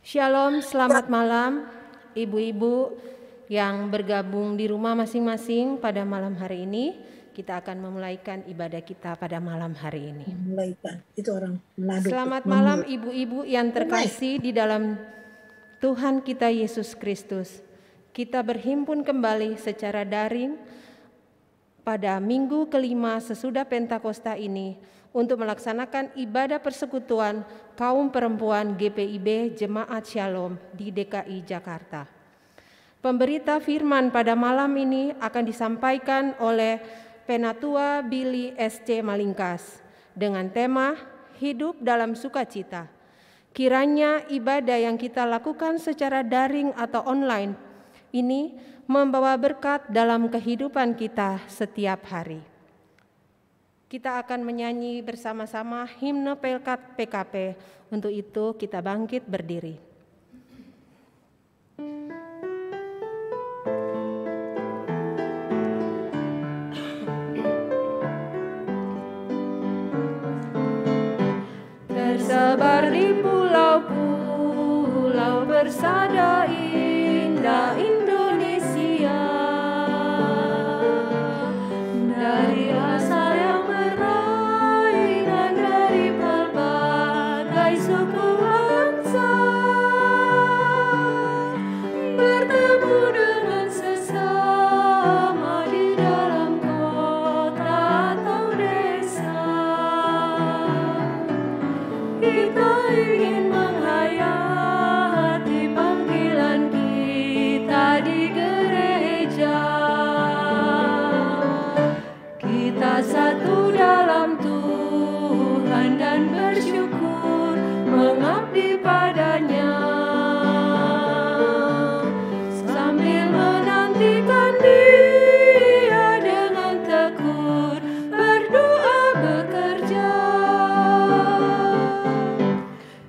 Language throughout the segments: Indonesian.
Shalom, selamat malam ibu-ibu yang bergabung di rumah masing-masing pada malam hari ini. Kita akan memulaikan ibadah kita pada malam hari ini. Itu orang Manado. Selamat malam ibu-ibu yang terkasih di dalam Tuhan kita Yesus Kristus. Kita berhimpun kembali secara daring pada minggu kelima sesudah Pentakosta ini untuk melaksanakan ibadah persekutuan kaum perempuan GPIB Jemaat Shalom di DKI Jakarta. Pemberita firman pada malam ini akan disampaikan oleh Penatua Billy SC Malingkas dengan tema Hidup dalam Sukacita. Kiranya ibadah yang kita lakukan secara daring atau online ini membawa berkat dalam kehidupan kita setiap hari. Kita akan menyanyi bersama-sama himne Pelkat PKP. Untuk itu kita bangkit berdiri. Tersebar di pulau-pulau bersada indah Indonesia, dari asal yang berbaik dan dari berbagai suku bangsa, bertemu dengan sesama di dalam kota atau desa. Kita ingin menghayati panggilan kita di gereja. Kita satu dalam Tuhan dan bersyukur mengabdi padanya, sambil menantikan Dia dengan tekun berdoa bekerja.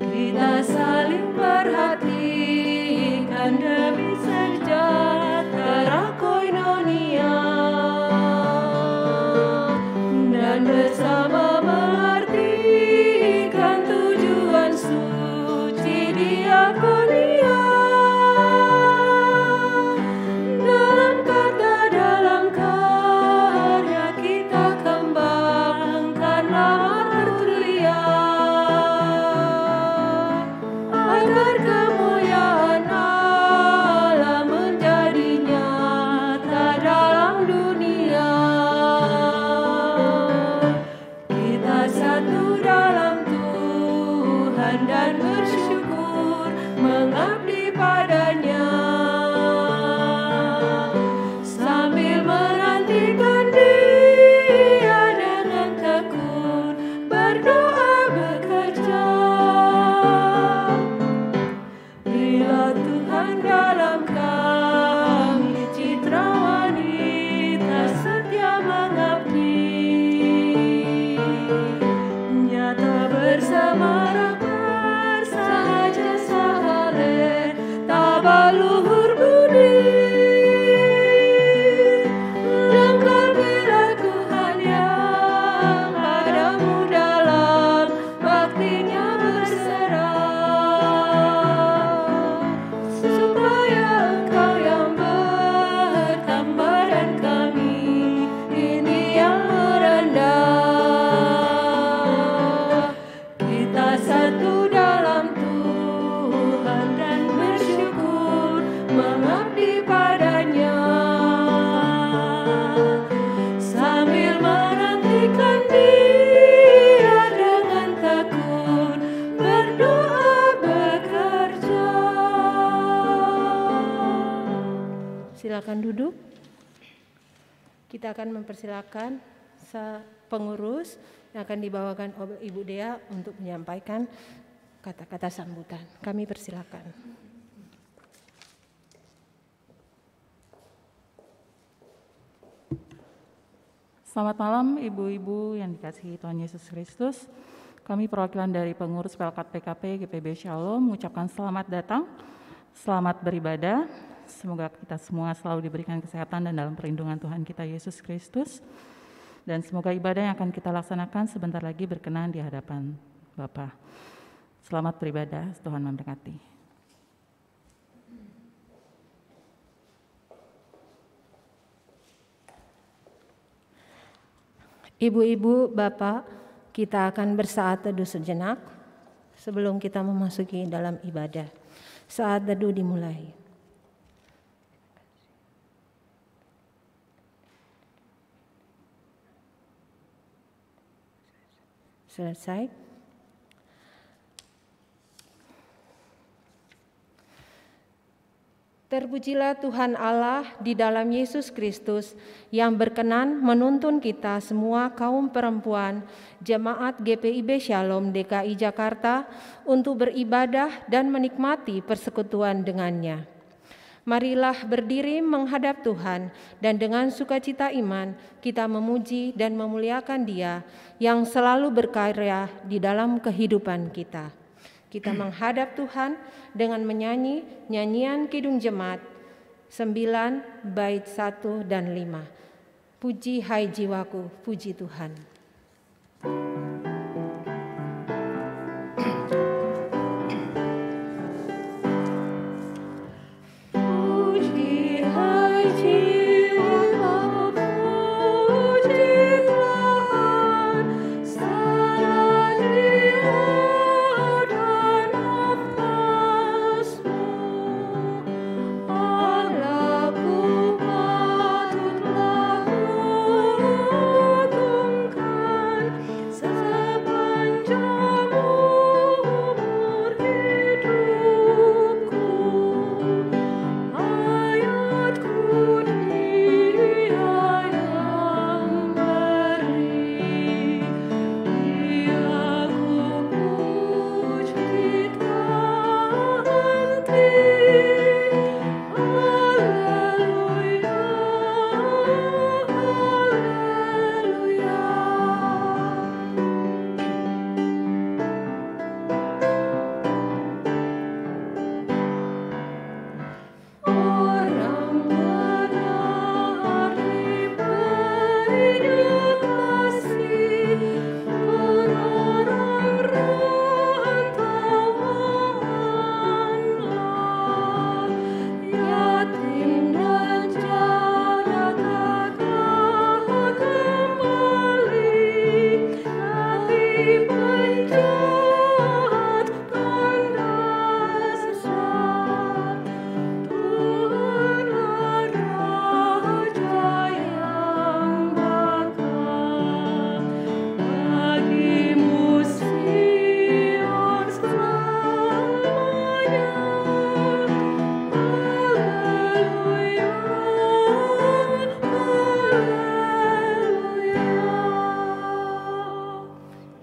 Kita saling perhatikan demi sejahtera koinonia, dan bersama mengartikan tujuan suci diakonia. Dalam kata, dalam karya kita kembangkan nama tertulia, agar kemuliaan Allah menjadi nyata dalam dunia. Kita satu dalam Tuhan dan bersyukur mengabdi padanya, sambil menantikan Dia dengan tekun berdoa bekerja. Berilah Tuhan dalam kami citra wanita setia mengabdi, nyata bersama rapat sahaja sahale tabaluhur budi, lengkapi Tuhan yang padamu dalam baktinya berserah, supaya Engkau yang bertambah dan kami ini yang merendah. Kita satu dalam Tuhan dan bersyukur mengabdi padanya, sambil menantikan Dia dengan tekun berdoa bekerja. Silakan duduk. Kita akan mempersilakan pengurus yang akan dibawakan oleh Ibu Dea untuk menyampaikan kata-kata sambutan. Kami persilakan. Selamat malam ibu-ibu yang dikasihi Tuhan Yesus Kristus. Kami perwakilan dari pengurus Pelkat PKP GPIB Shalom mengucapkan selamat datang, selamat beribadah. Semoga kita semua selalu diberikan kesehatan dan dalam perlindungan Tuhan kita Yesus Kristus. Dan semoga ibadah yang akan kita laksanakan sebentar lagi berkenan di hadapan Bapa. Selamat beribadah, Tuhan memberkati. Ibu-ibu, Bapak, kita akan bersaat teduh sejenak sebelum kita memasuki dalam ibadah. Saat teduh dimulai. Selesai. Terpujilah Tuhan Allah di dalam Yesus Kristus yang berkenan menuntun kita semua kaum perempuan Jemaat GPIB Shalom DKI Jakarta untuk beribadah dan menikmati persekutuan dengannya. Marilah berdiri menghadap Tuhan dan dengan sukacita iman kita memuji dan memuliakan Dia yang selalu berkarya di dalam kehidupan kita. Kita menghadap Tuhan dengan menyanyi nyanyian Kidung Jemaat 9 bait 1 dan 5. Puji hai jiwaku, puji Tuhan.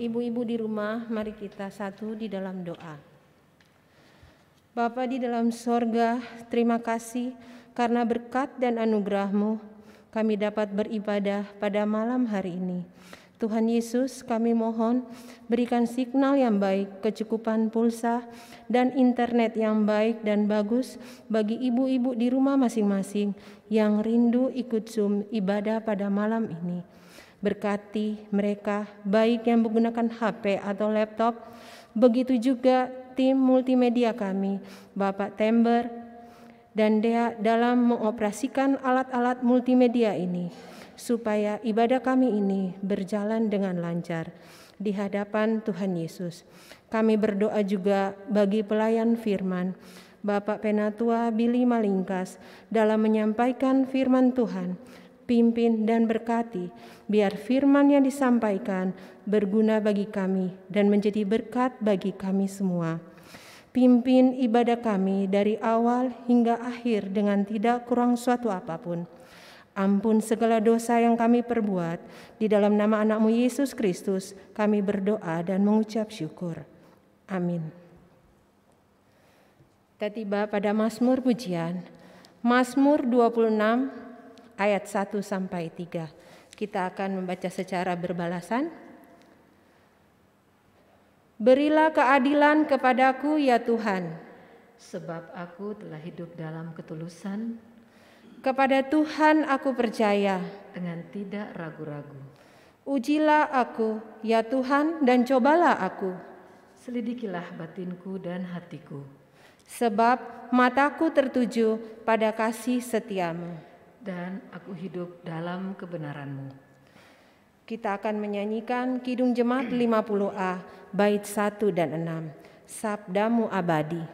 Ibu-ibu di rumah, mari kita satu di dalam doa. Bapa di dalam sorga, terima kasih karena berkat dan anugerah-Mu kami dapat beribadah pada malam hari ini. Tuhan Yesus, kami mohon berikan signal yang baik, kecukupan pulsa, dan internet yang baik dan bagus bagi ibu-ibu di rumah masing-masing yang rindu ikut Zoom ibadah pada malam ini. Berkati mereka baik yang menggunakan HP atau laptop, begitu juga tim multimedia kami, Bapak Tember dan Dea dalam mengoperasikan alat-alat multimedia ini, supaya ibadah kami ini berjalan dengan lancar di hadapan Tuhan Yesus. Kami berdoa juga bagi pelayan firman, Bapak Penatua Billy Malingkas dalam menyampaikan firman Tuhan. Pimpin dan berkati, biar firman yang disampaikan berguna bagi kami dan menjadi berkat bagi kami semua. Pimpin ibadah kami dari awal hingga akhir dengan tidak kurang suatu apapun. Ampun segala dosa yang kami perbuat, di dalam nama anak-Mu Yesus Kristus kami berdoa dan mengucap syukur. Amin. Kita tiba pada Mazmur pujian, Mazmur 26 ayat 1 sampai 3. Kita akan membaca secara berbalasan. Berilah keadilan kepadaku ya Tuhan, sebab aku telah hidup dalam ketulusan. Kepada Tuhan aku percaya, dengan tidak ragu-ragu. Ujilah aku ya Tuhan dan cobalah aku. Selidikilah batinku dan hatiku. Sebab mataku tertuju pada kasih setiamu. Dan aku hidup dalam kebenaran-Mu. Kita akan menyanyikan Kidung Jemaat 50A, bait 1 dan 6, Sabdamu Abadi.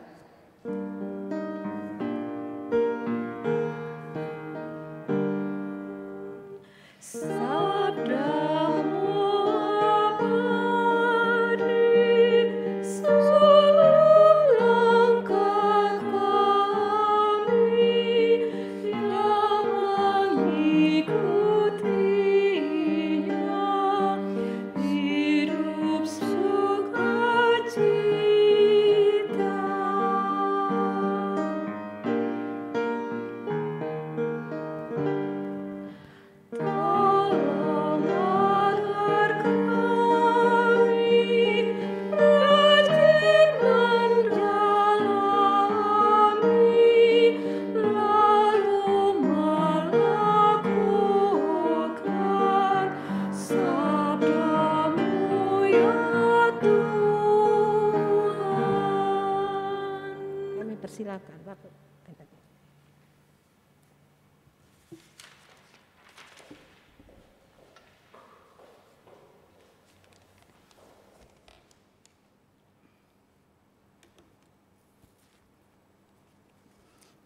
Silakan, Bapak.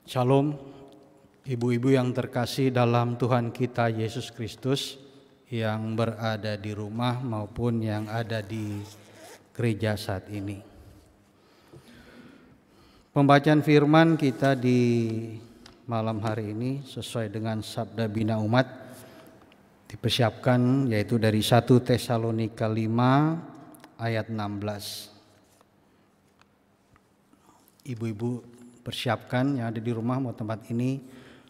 Shalom, ibu-ibu yang terkasih dalam Tuhan kita Yesus Kristus, yang berada di rumah maupun yang ada di gereja saat ini. Pembacaan firman kita di malam hari ini sesuai dengan Sabda Bina Umat dipersiapkan, yaitu dari 1 Tesalonika 5 ayat 16. Ibu-ibu persiapkan yang ada di rumah mau tempat ini.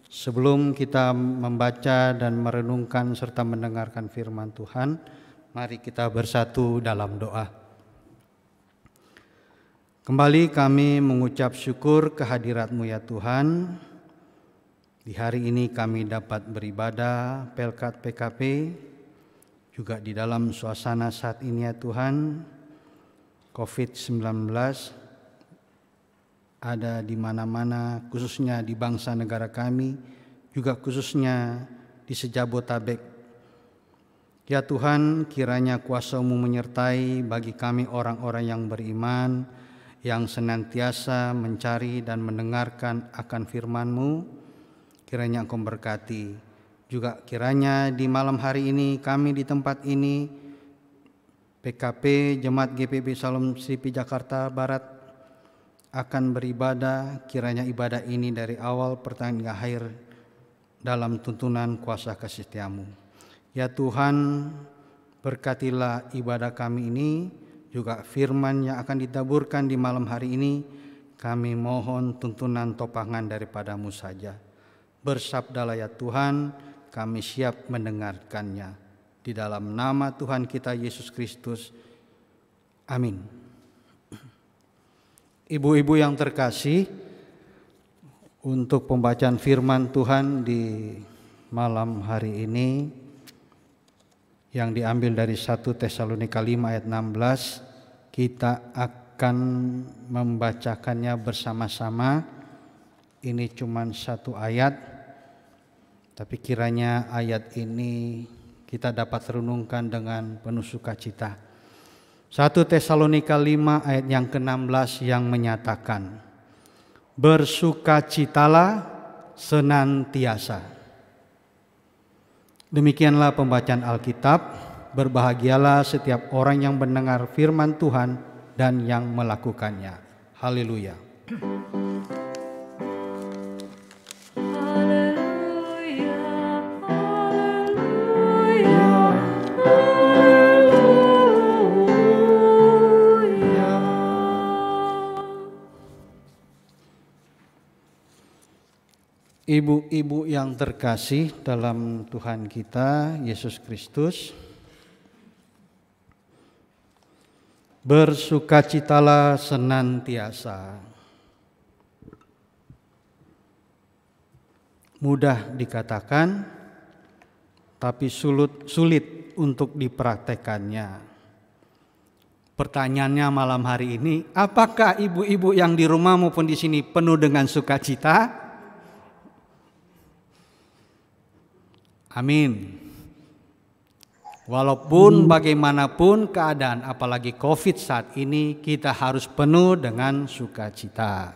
Sebelum kita membaca dan merenungkan serta mendengarkan firman Tuhan, mari kita bersatu dalam doa. Kembali kami mengucap syukur kehadirat-Mu ya Tuhan. Di hari ini kami dapat beribadah Pelkat PKP, juga di dalam suasana saat ini ya Tuhan. COVID-19 ada di mana-mana, khususnya di bangsa negara kami, juga khususnya di Sejabotabek. Ya Tuhan, kiranya kuasa-Mu menyertai bagi kami orang-orang yang beriman, yang senantiasa mencari dan mendengarkan akan firman-Mu. Kiranya Engkau berkati. Juga kiranya di malam hari ini kami di tempat ini, PKP Jemaat GPB Shalom Sripi Jakarta Barat akan beribadah. Kiranya ibadah ini dari awal pertengahan hingga akhir dalam tuntunan kuasa kasih setiamu. Ya Tuhan, berkatilah ibadah kami ini, juga firman yang akan ditaburkan di malam hari ini. Kami mohon tuntunan topangan daripada-Mu saja. Bersabdalah ya Tuhan, kami siap mendengarkannya. Di dalam nama Tuhan kita Yesus Kristus. Amin. Ibu-ibu yang terkasih, untuk pembacaan firman Tuhan di malam hari ini yang diambil dari 1 Tesalonika 5 ayat 16, kita akan membacakannya bersama-sama. Ini cuma satu ayat, tapi kiranya ayat ini kita dapat renungkan dengan penuh sukacita. 1 Tesalonika 5 ayat yang ke-16 yang menyatakan, bersukacitalah senantiasa. Demikianlah pembacaan Alkitab. Berbahagialah setiap orang yang mendengar firman Tuhan dan yang melakukannya. Haleluya. Ibu-ibu yang terkasih dalam Tuhan kita Yesus Kristus, bersukacitalah senantiasa. Mudah dikatakan, tapi sulit untuk dipraktekannya. Pertanyaannya malam hari ini, apakah ibu-ibu yang di rumah maupun di sini penuh dengan sukacita? Amin. Walaupun bagaimanapun keadaan, apalagi COVID saat ini, kita harus penuh dengan sukacita.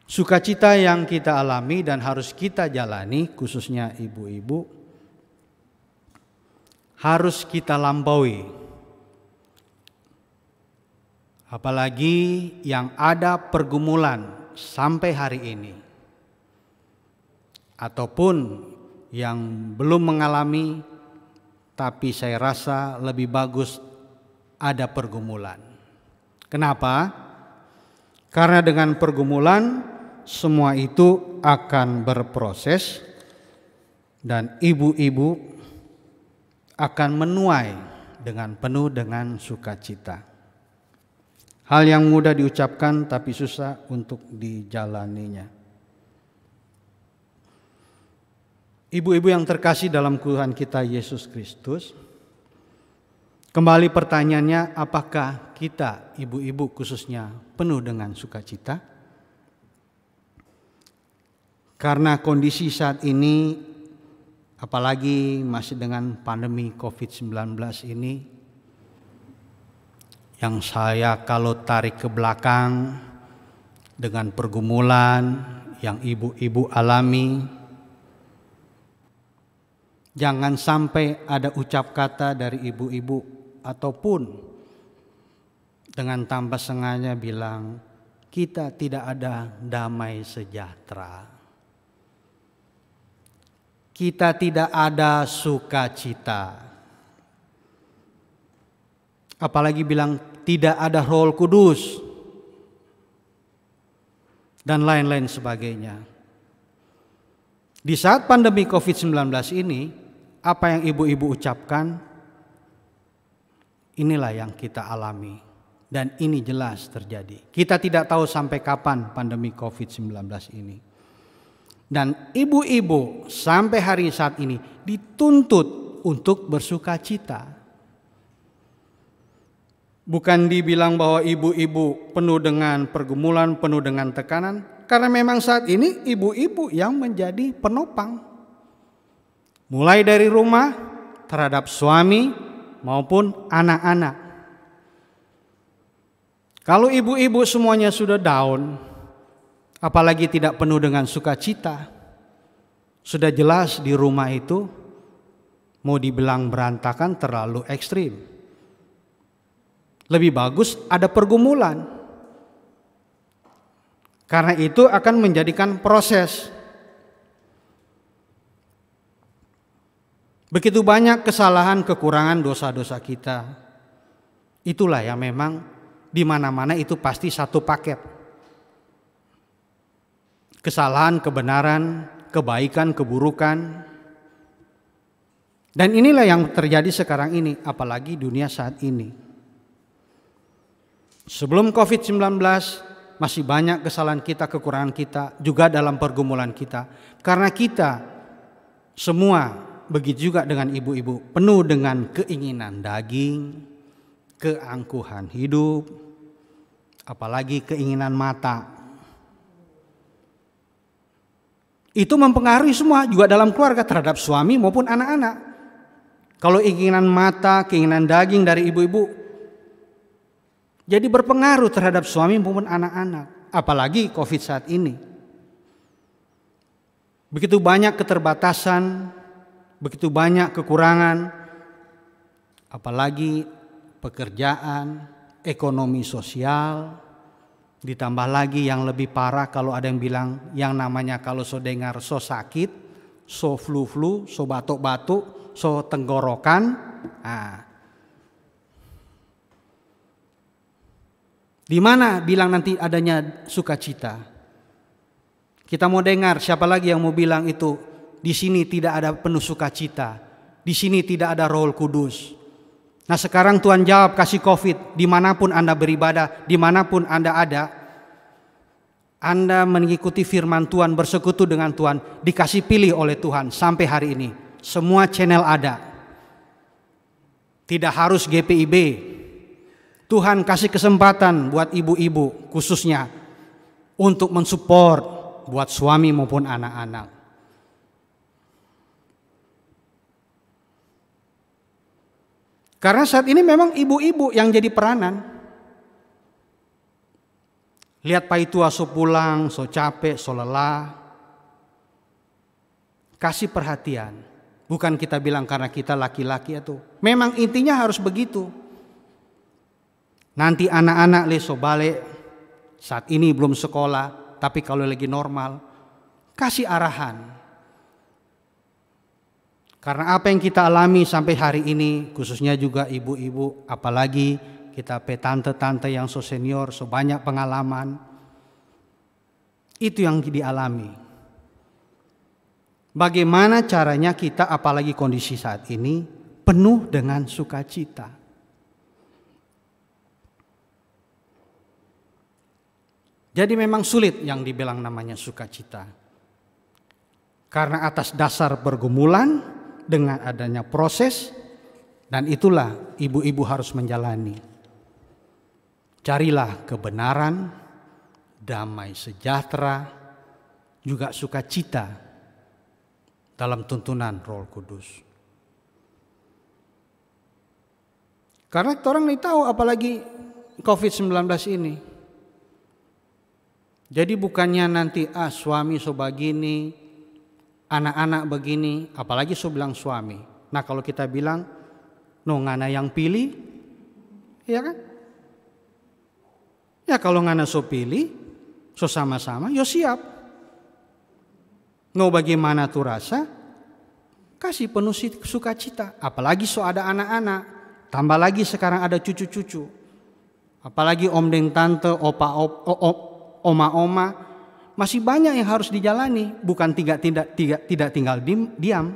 Sukacita yang kita alami dan harus kita jalani, khususnya ibu-ibu, harus kita lampaui. Apalagi yang ada pergumulan sampai hari ini, ataupun yang belum mengalami, tapi saya rasa lebih bagus ada pergumulan. Kenapa? Karena dengan pergumulan semua itu akan berproses dan ibu-ibu akan menuai dengan penuh dengan sukacita. Hal yang mudah diucapkan tapi susah untuk dijalaninya. Ibu-ibu yang terkasih dalam Tuhan kita Yesus Kristus, kembali pertanyaannya, apakah kita ibu-ibu khususnya penuh dengan sukacita? Karena kondisi saat ini, apalagi masih dengan pandemi COVID-19 ini, yang saya kalau tarik ke belakang dengan pergumulan yang ibu-ibu alami, jangan sampai ada ucap kata dari ibu-ibu ataupun dengan tanpa sengaja bilang kita tidak ada damai sejahtera. Kita tidak ada sukacita. Apalagi bilang tidak ada Roh Kudus dan lain-lain sebagainya. Di saat pandemi COVID-19 ini, apa yang ibu-ibu ucapkan, inilah yang kita alami. Dan ini jelas terjadi. Kita tidak tahu sampai kapan pandemi COVID-19 ini. Dan ibu-ibu sampai hari saat ini dituntut untuk bersukacita. Bukan dibilang bahwa ibu-ibu penuh dengan pergumulan, penuh dengan tekanan. Karena memang saat ini ibu-ibu yang menjadi penopang. Mulai dari rumah terhadap suami maupun anak-anak. Kalau ibu-ibu semuanya sudah down, apalagi tidak penuh dengan sukacita, sudah jelas di rumah itu mau dibilang berantakan terlalu ekstrim. Lebih bagus ada pergumulan. Karena itu akan menjadikan proses. Begitu banyak kesalahan, kekurangan, dosa-dosa kita. Itulah yang memang di mana-mana itu pasti satu paket. Kesalahan, kebenaran, kebaikan, keburukan. Dan inilah yang terjadi sekarang ini, apalagi dunia saat ini. Sebelum COVID-19 masih banyak kesalahan kita, kekurangan kita, juga dalam pergumulan kita. Karena kita semua, begitu juga dengan ibu-ibu, penuh dengan keinginan daging, keangkuhan hidup, apalagi keinginan mata. Itu mempengaruhi semua juga dalam keluarga terhadap suami maupun anak-anak. Kalau keinginan mata, keinginan daging dari ibu-ibu jadi berpengaruh terhadap suami maupun anak-anak, apalagi COVID saat ini. Begitu banyak keterbatasan, begitu banyak kekurangan, apalagi pekerjaan, ekonomi sosial, ditambah lagi yang lebih parah kalau ada yang bilang yang namanya kalau so dengar so sakit, so flu-flu, so batuk-batuk, so tenggorokan. Di mana bilang nanti adanya sukacita? Kita mau dengar siapa lagi yang mau bilang itu? Di sini tidak ada penuh sukacita. Di sini tidak ada Roh Kudus. Nah sekarang Tuhan jawab kasih COVID. Dimanapun Anda beribadah, dimanapun Anda ada, Anda mengikuti firman Tuhan, bersekutu dengan Tuhan, dikasih pilih oleh Tuhan sampai hari ini. Semua channel ada. Tidak harus GPIB. Tuhan kasih kesempatan buat ibu-ibu khususnya untuk mensupport buat suami maupun anak-anak. Karena saat ini memang ibu-ibu yang jadi peranan. Lihat paitua so pulang, so capek, so lelah. Kasih perhatian. Bukan kita bilang karena kita laki-laki itu. Memang intinya harus begitu. Nanti anak-anak so balik. Saat ini belum sekolah. Tapi kalau lagi normal. Kasih arahan. Karena apa yang kita alami sampai hari ini, khususnya juga ibu-ibu, apalagi kita tante-tante yang so senior, so banyak pengalaman, itu yang dialami. Bagaimana caranya kita, apalagi kondisi saat ini, penuh dengan sukacita. Jadi memang sulit yang dibilang namanya sukacita. Karena atas dasar pergumulan, dengan adanya proses, dan itulah ibu-ibu harus menjalani. Carilah kebenaran, damai sejahtera, juga sukacita dalam tuntunan Roh Kudus. Karena orang ini tahu apalagi COVID-19 ini. Jadi bukannya nanti suami so begini, anak-anak begini, apalagi so bilang suami. Nah kalau kita bilang, no ngana yang pilih, ya kan? Ya kalau ngana so pilih, so sama-sama, yo siap. No bagaimana tuh rasa, kasih penuh sukacita. Apalagi so ada anak-anak, tambah lagi sekarang ada cucu-cucu. Apalagi om deng tante, opa, oma-oma. Masih banyak yang harus dijalani, bukan tidak tinggal diam.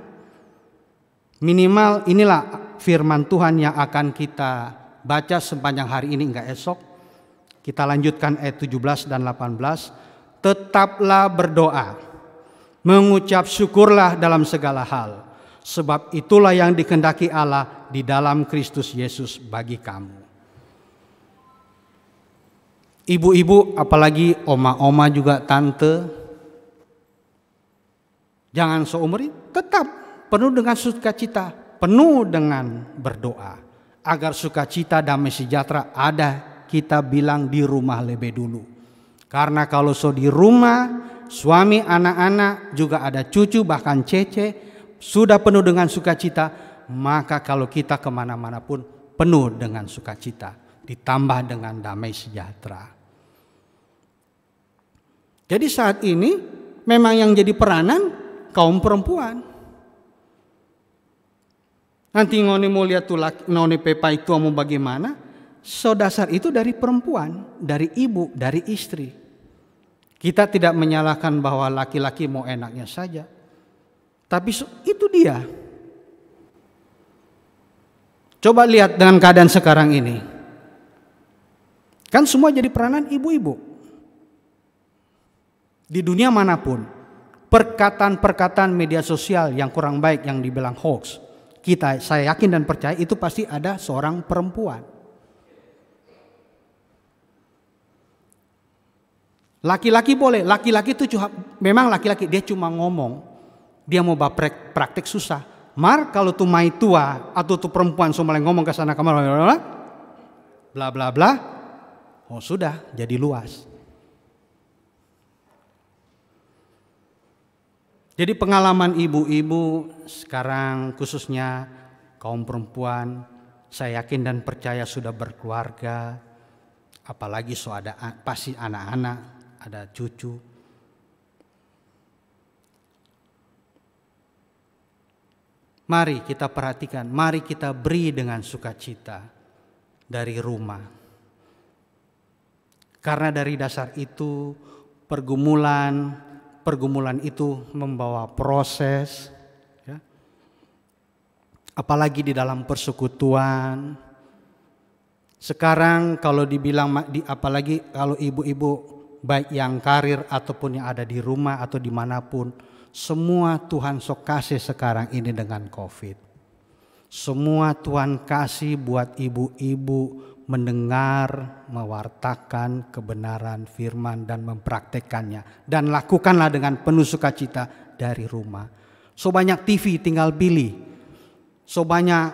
Minimal inilah firman Tuhan yang akan kita baca sepanjang hari ini, enggak esok. Kita lanjutkan ayat 17 dan 18. Tetaplah berdoa, mengucap syukurlah dalam segala hal, sebab itulah yang dikehendaki Allah di dalam Kristus Yesus bagi kamu. Ibu-ibu, apalagi oma-oma juga tante, jangan seumur tetap penuh dengan sukacita, penuh dengan berdoa agar sukacita damai sejahtera ada, kita bilang di rumah lebih dulu. Karena kalau di rumah, suami, anak-anak, juga ada cucu bahkan cece sudah penuh dengan sukacita, maka kalau kita kemana-mana pun penuh dengan sukacita, ditambah dengan damai sejahtera. Jadi saat ini memang yang jadi peranan kaum perempuan. Nanti ngoni mau lihat tuh ngoni pepa itu mau bagaimana? So dasar itu dari perempuan, dari ibu, dari istri. Kita tidak menyalahkan bahwa laki-laki mau enaknya saja. Tapi itu dia. Coba lihat dengan keadaan sekarang ini. Kan semua jadi peranan ibu-ibu. Di dunia manapun, perkataan-perkataan media sosial yang kurang baik yang dibilang hoax, saya yakin dan percaya itu pasti ada seorang perempuan. Laki-laki boleh, laki-laki itu memang laki-laki dia cuma ngomong, dia mau praktek susah. Kalau tuh mai tua atau tuh perempuan mulai ngomong ke sana kemana, bla bla bla, oh sudah jadi luas. Jadi pengalaman ibu-ibu sekarang khususnya kaum perempuan, saya yakin dan percaya sudah berkeluarga, apalagi ada pasti anak-anak, ada cucu. Mari kita perhatikan, mari kita beri dengan sukacita dari rumah. Karena dari dasar itu pergumulan itu membawa proses, ya. Apalagi di dalam persekutuan. Sekarang kalau dibilang, apalagi kalau ibu-ibu baik yang karir ataupun yang ada di rumah atau dimanapun, semua Tuhan sok kasih sekarang ini dengan COVID. Semua Tuhan kasih buat ibu-ibu mendengar, mewartakan kebenaran firman dan mempraktekannya. Dan lakukanlah dengan penuh sukacita dari rumah. So banyak TV tinggal pilih. So banyak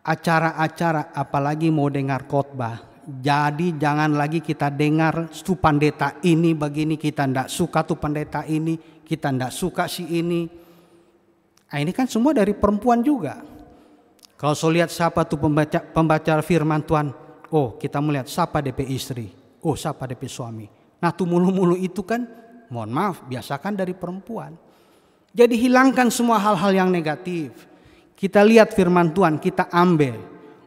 acara-acara, apalagi mau dengar khotbah. Jadi jangan lagi kita dengar tuh pendeta ini begini, kita ndak suka tuh pendeta ini, kita ndak suka si ini. Nah, ini kan semua dari perempuan juga. Kalau saya lihat siapa tuh pembaca firman Tuhan, oh kita melihat siapa DP istri, oh siapa DP suami. Nah tuh mulu-mulu itu kan, mohon maaf, biasakan dari perempuan. Jadi hilangkan semua hal-hal yang negatif. Kita lihat firman Tuhan, kita ambil.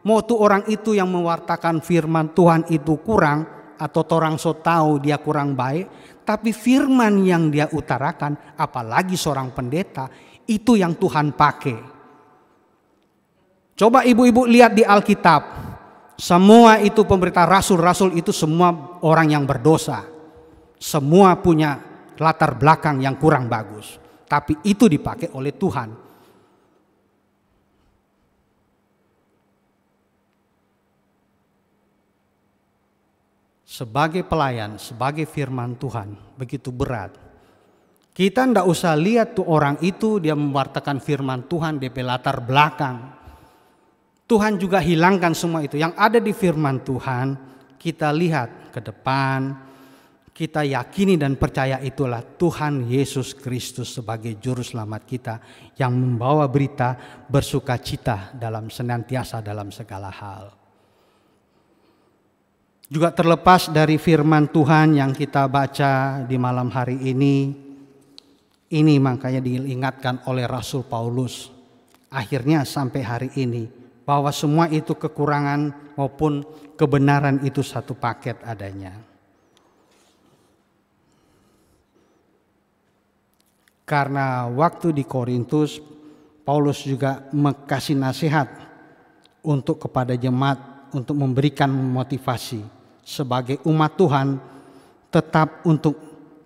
Mau tuh orang itu yang mewartakan firman Tuhan itu kurang, atau orang so tahu dia kurang baik, tapi firman yang dia utarakan, apalagi seorang pendeta, itu yang Tuhan pakai. Coba ibu-ibu lihat di Alkitab, semua itu pemberita rasul-rasul itu semua orang yang berdosa. Semua punya latar belakang yang kurang bagus, tapi itu dipakai oleh Tuhan. Sebagai pelayan, sebagai firman Tuhan, begitu berat. Kita ndak usah lihat tuh orang itu dia mewartakan firman Tuhan DP latar belakang. Tuhan juga hilangkan semua itu. Yang ada di firman Tuhan, kita lihat ke depan, kita yakini dan percaya itulah Tuhan Yesus Kristus sebagai juru selamat kita yang membawa berita bersukacita dalam senantiasa dalam segala hal. Juga terlepas dari firman Tuhan yang kita baca di malam hari ini makanya diingatkan oleh Rasul Paulus akhirnya sampai hari ini bahwa semua itu kekurangan maupun kebenaran itu satu paket adanya. Karena waktu di Korintus Paulus juga kasih nasihat untuk kepada jemaat untuk memberikan motivasi sebagai umat Tuhan tetap untuk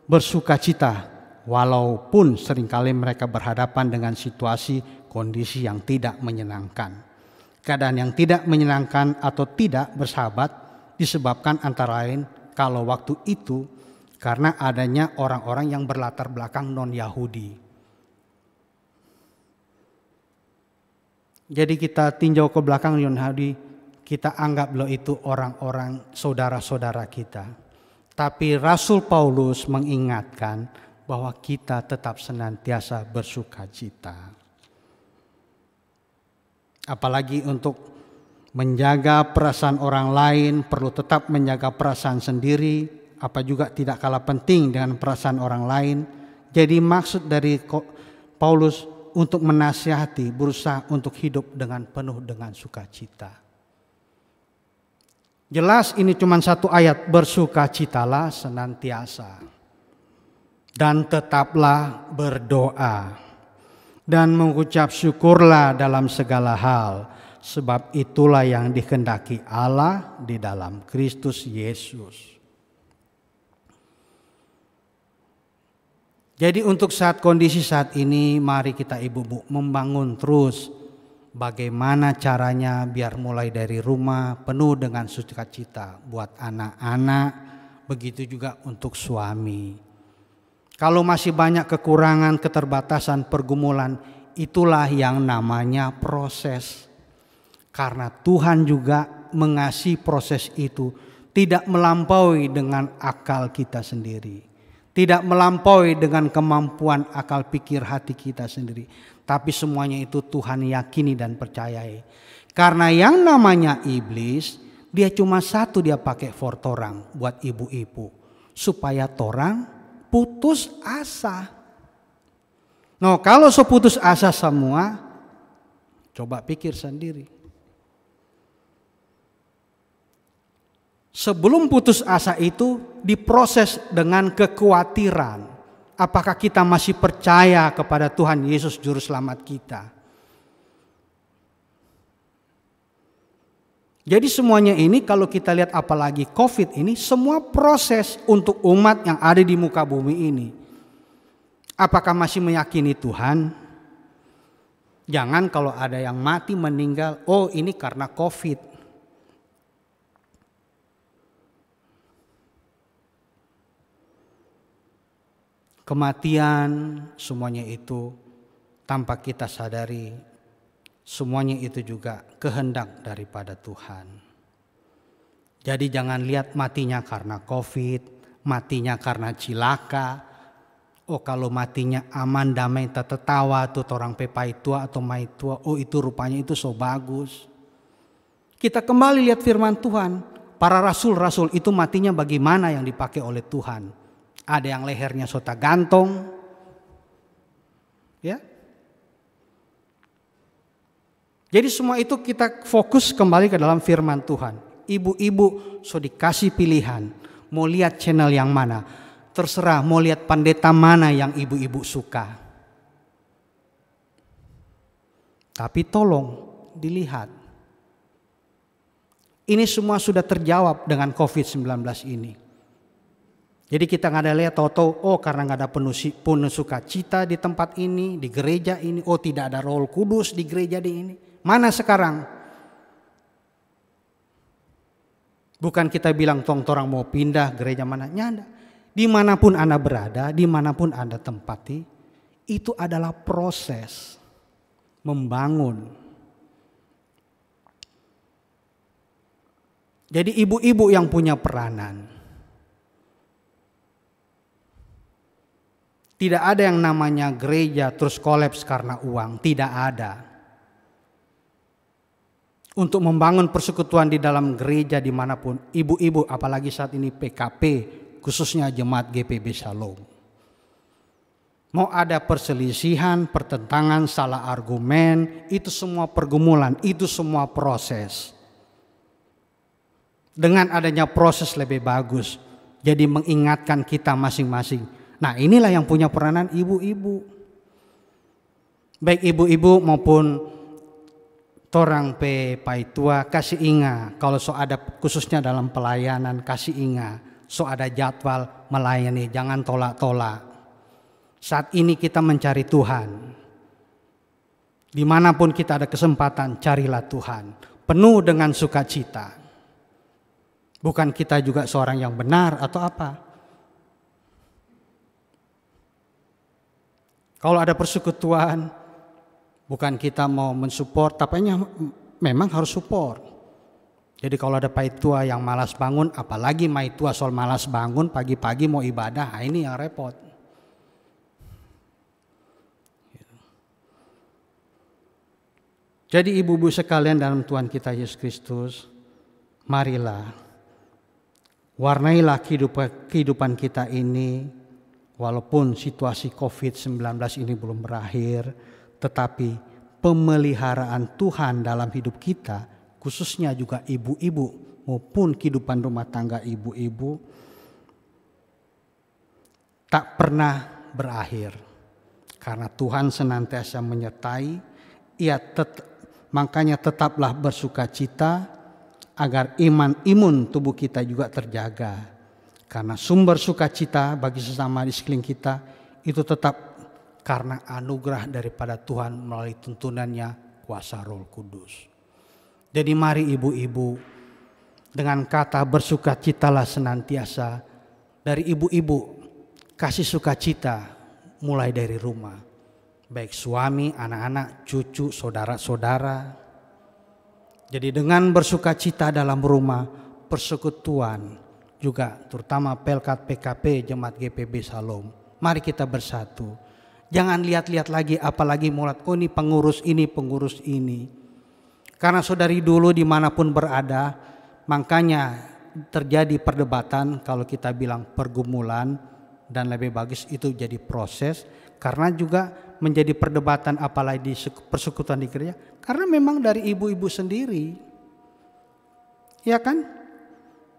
bersukacita walaupun seringkali mereka berhadapan dengan situasi kondisi yang tidak menyenangkan. Keadaan yang tidak menyenangkan atau tidak bersahabat disebabkan antara lain kalau waktu itu karena adanya orang-orang yang berlatar belakang non-Yahudi. Jadi kita tinjau ke belakang non-Yahudi, kita anggap loh itu orang-orang saudara-saudara kita. Tapi Rasul Paulus mengingatkan bahwa kita tetap senantiasa bersukacita. Apalagi untuk menjaga perasaan orang lain perlu tetap menjaga perasaan sendiri. Apa juga tidak kalah penting dengan perasaan orang lain. Jadi maksud dari Paulus untuk menasihati, berusaha untuk hidup dengan penuh dengan sukacita. Jelas ini cuma satu ayat, bersukacitalah senantiasa dan tetaplah berdoa dan mengucap syukurlah dalam segala hal sebab itulah yang dikehendaki Allah di dalam Kristus Yesus. Jadi untuk kondisi saat ini mari kita ibu-ibu membangun terus bagaimana caranya biar mulai dari rumah penuh dengan sukacita buat anak-anak, begitu juga untuk suami. Kalau masih banyak kekurangan, keterbatasan, pergumulan, itulah yang namanya proses. Karena Tuhan juga mengasihi proses itu, tidak melampaui dengan akal kita sendiri. Tidak melampaui dengan kemampuan akal pikir hati kita sendiri. Tapi semuanya itu Tuhan yakini dan percayai. Karena yang namanya iblis, dia cuma satu dia pakai for torang buat ibu-ibu. Supaya torang putus asa. No, kalau seputus asa semua, coba pikir sendiri. Sebelum putus asa itu diproses dengan kekhawatiran. Apakah kita masih percaya kepada Tuhan Yesus Juru Selamat kita? Jadi semuanya ini kalau kita lihat apalagi COVID ini semua proses untuk umat yang ada di muka bumi ini. Apakah masih meyakini Tuhan? Jangan kalau ada yang mati meninggal, oh ini karena COVID. Kematian semuanya itu tanpa kita sadari semuanya itu juga kehendak daripada Tuhan. Jadi jangan lihat matinya karena COVID, matinya karena cilaka. Oh kalau matinya aman, damai, tertawa tuh orang pepai tua atau mai tua. Oh itu rupanya itu so bagus. Kita kembali lihat firman Tuhan. Para rasul-rasul itu matinya bagaimana yang dipakai oleh Tuhan. Ada yang lehernya sota gantong. Ya. Jadi semua itu kita fokus kembali ke dalam firman Tuhan. Ibu-ibu so dikasih pilihan. Mau lihat channel yang mana. Terserah mau lihat pendeta mana yang ibu-ibu suka. Tapi tolong dilihat. Ini semua sudah terjawab dengan COVID-19 ini. Jadi kita nggak ada lihat tahu-tahu, oh karena nggak ada penuh sukacita di tempat ini, di gereja ini, oh tidak ada Roh Kudus di gereja di ini. Mana sekarang? Bukan kita bilang orang mau pindah gereja mana, nyanda. Dimanapun Anda berada, dimanapun Anda tempati, itu adalah proses membangun. Jadi ibu-ibu yang punya peranan. Tidak ada yang namanya gereja terus kolaps karena uang, tidak ada. Untuk membangun persekutuan di dalam gereja dimanapun, ibu-ibu apalagi saat ini PKP, khususnya jemaat GPB Shalom. Mau ada perselisihan, pertentangan, salah argumen, itu semua pergumulan, itu semua proses. Dengan adanya proses lebih bagus, jadi mengingatkan kita masing-masing. Nah inilah yang punya peranan ibu-ibu. Baik ibu-ibu maupun torang pai tua kasih ingat. Kalau so ada khususnya dalam pelayanan kasih ingat. So ada jadwal melayani, jangan tolak-tolak. Saat ini kita mencari Tuhan. Dimanapun kita ada kesempatan carilah Tuhan. Penuh dengan sukacita. Bukan kita juga seorang yang benar atau apa. Kalau ada persekutuan, bukan kita mau mensupport, tapi memang harus support. Jadi kalau ada paitua yang malas bangun, apalagi maitua soal malas bangun pagi-pagi mau ibadah, ini yang repot. Jadi ibu-ibu sekalian dalam Tuhan kita Yesus Kristus, marilah warnailah kehidupan kita ini, walaupun situasi COVID-19 ini belum berakhir, tetapi pemeliharaan Tuhan dalam hidup kita, khususnya juga ibu-ibu maupun kehidupan rumah tangga ibu-ibu, tak pernah berakhir. Karena Tuhan senantiasa menyertai, makanya tetaplah bersukacita, agar imun tubuh kita juga terjaga. Karena sumber sukacita bagi sesama di sekeliling kita itu tetap karena anugerah daripada Tuhan melalui tuntunannya kuasa Roh Kudus. Jadi mari ibu-ibu dengan kata bersukacitalah senantiasa. Dari ibu-ibu kasih sukacita mulai dari rumah. Baik suami, anak-anak, cucu, saudara-saudara. Jadi dengan bersukacita dalam rumah, persekutuan juga terutama Pelkat PKP Jemaat GPB Shalom. Mari kita bersatu. Jangan lihat-lihat lagi apalagi mulut, oh ini pengurus ini. Karena saudari dulu dimanapun berada, makanya terjadi perdebatan kalau kita bilang pergumulan dan lebih bagus itu jadi proses. Karena juga menjadi perdebatan apalagi di persekutuan di gereja. Karena memang dari ibu-ibu sendiri. Ya kan?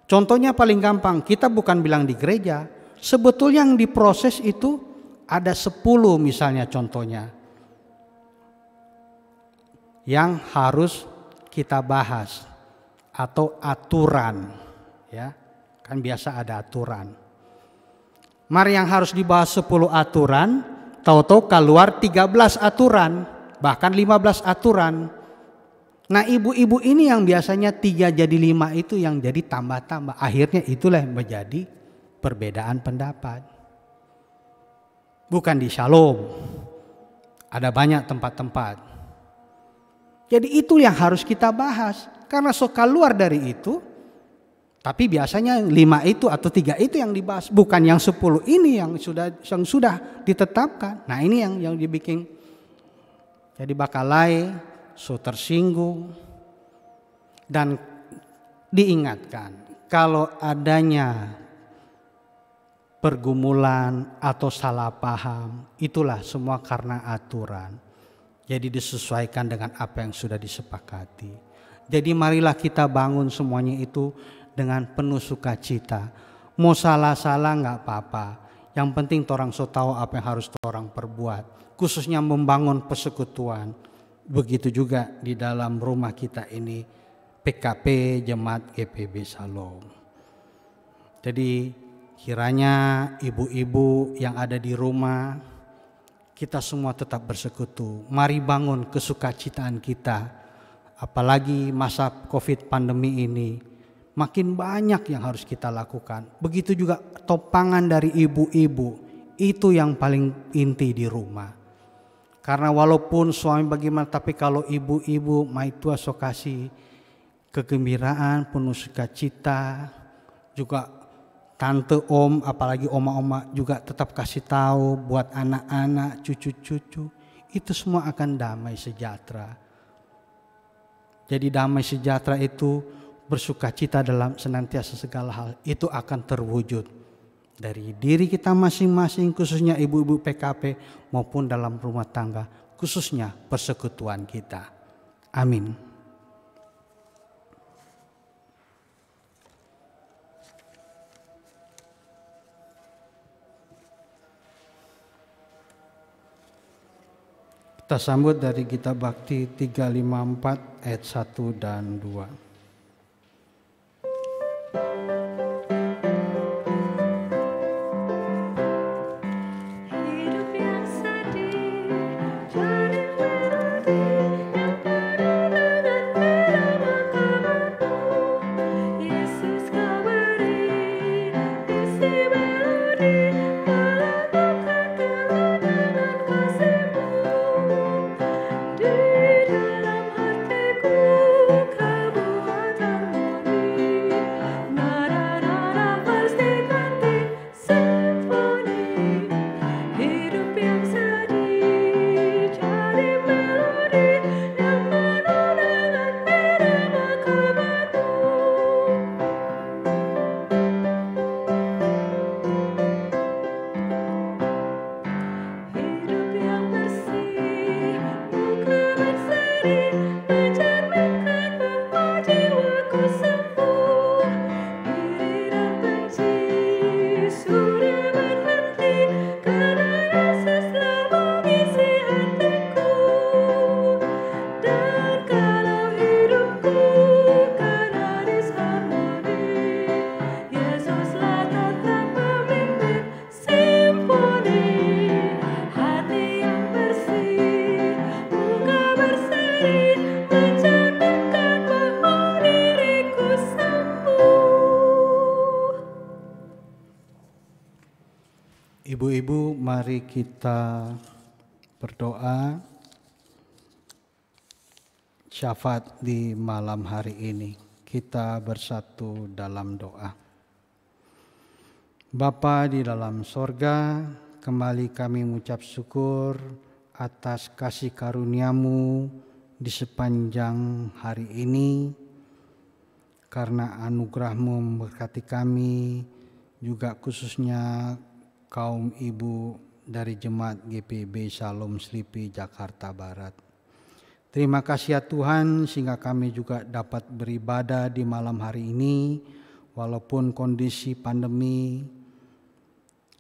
Contohnya paling gampang, kita bukan bilang di gereja. Sebetulnya yang diproses itu ada 10 misalnya contohnya. Yang harus kita bahas. Atau aturan. Ya, kan biasa ada aturan. Mari yang harus dibahas 10 aturan. Tahu-tahu keluar 13 aturan, bahkan 15 aturan. Nah ibu-ibu ini yang biasanya 3 jadi 5 itu yang jadi tambah-tambah. Akhirnya itulah yang menjadi perbedaan pendapat. Bukan di Shalom, ada banyak tempat-tempat. Jadi itu yang harus kita bahas. Karena keluar dari itu, tapi biasanya 5 itu atau 3 itu yang dibahas, bukan yang 10 ini yang sudah ditetapkan. Nah ini yang dibikin. Jadi bakalai so tersinggung dan diingatkan kalau adanya pergumulan atau salah paham, itulah semua karena aturan. Jadi disesuaikan dengan apa yang sudah disepakati. Jadi marilah kita bangun semuanya itu dengan penuh sukacita. Mau salah-salah nggak apa-apa. Yang penting orang so tahu apa yang harus orang perbuat. Khususnya membangun persekutuan. Begitu juga di dalam rumah kita ini PKP Jemaat GPB Shalom. Jadi kiranya ibu-ibu yang ada di rumah, kita semua tetap bersekutu. Mari bangun kesukacitaan kita. Apalagi masa COVID pandemi ini. Makin banyak yang harus kita lakukan. Begitu juga topangan dari ibu-ibu. Itu yang paling inti di rumah. Karena walaupun suami bagaimana, tapi kalau ibu-ibu maitua so kasih kegembiraan, penuh sukacita. Juga tante, om, apalagi oma-oma juga tetap kasih tahu buat anak-anak, cucu-cucu. Itu semua akan damai sejahtera. Jadi damai sejahtera itu bersukacita dalam senantiasa segala hal. Itu akan terwujud dari diri kita masing-masing, khususnya ibu-ibu PKP maupun dalam rumah tangga, khususnya persekutuan kita. Amin. Kita sambut dari Kitab Bakti 354 ayat 1 dan 2. Ibu-ibu, mari kita berdoa syafaat di malam hari ini. Kita bersatu dalam doa. Bapa di dalam sorga, kembali kami mengucap syukur atas kasih karunia-Mu di sepanjang hari ini. Karena anugerah-Mu memberkati kami, juga khususnya kaum ibu dari Jemaat GPB Shalom Slipi Jakarta Barat. Terima kasih ya Tuhan, sehingga kami juga dapat beribadah di malam hari ini, walaupun kondisi pandemi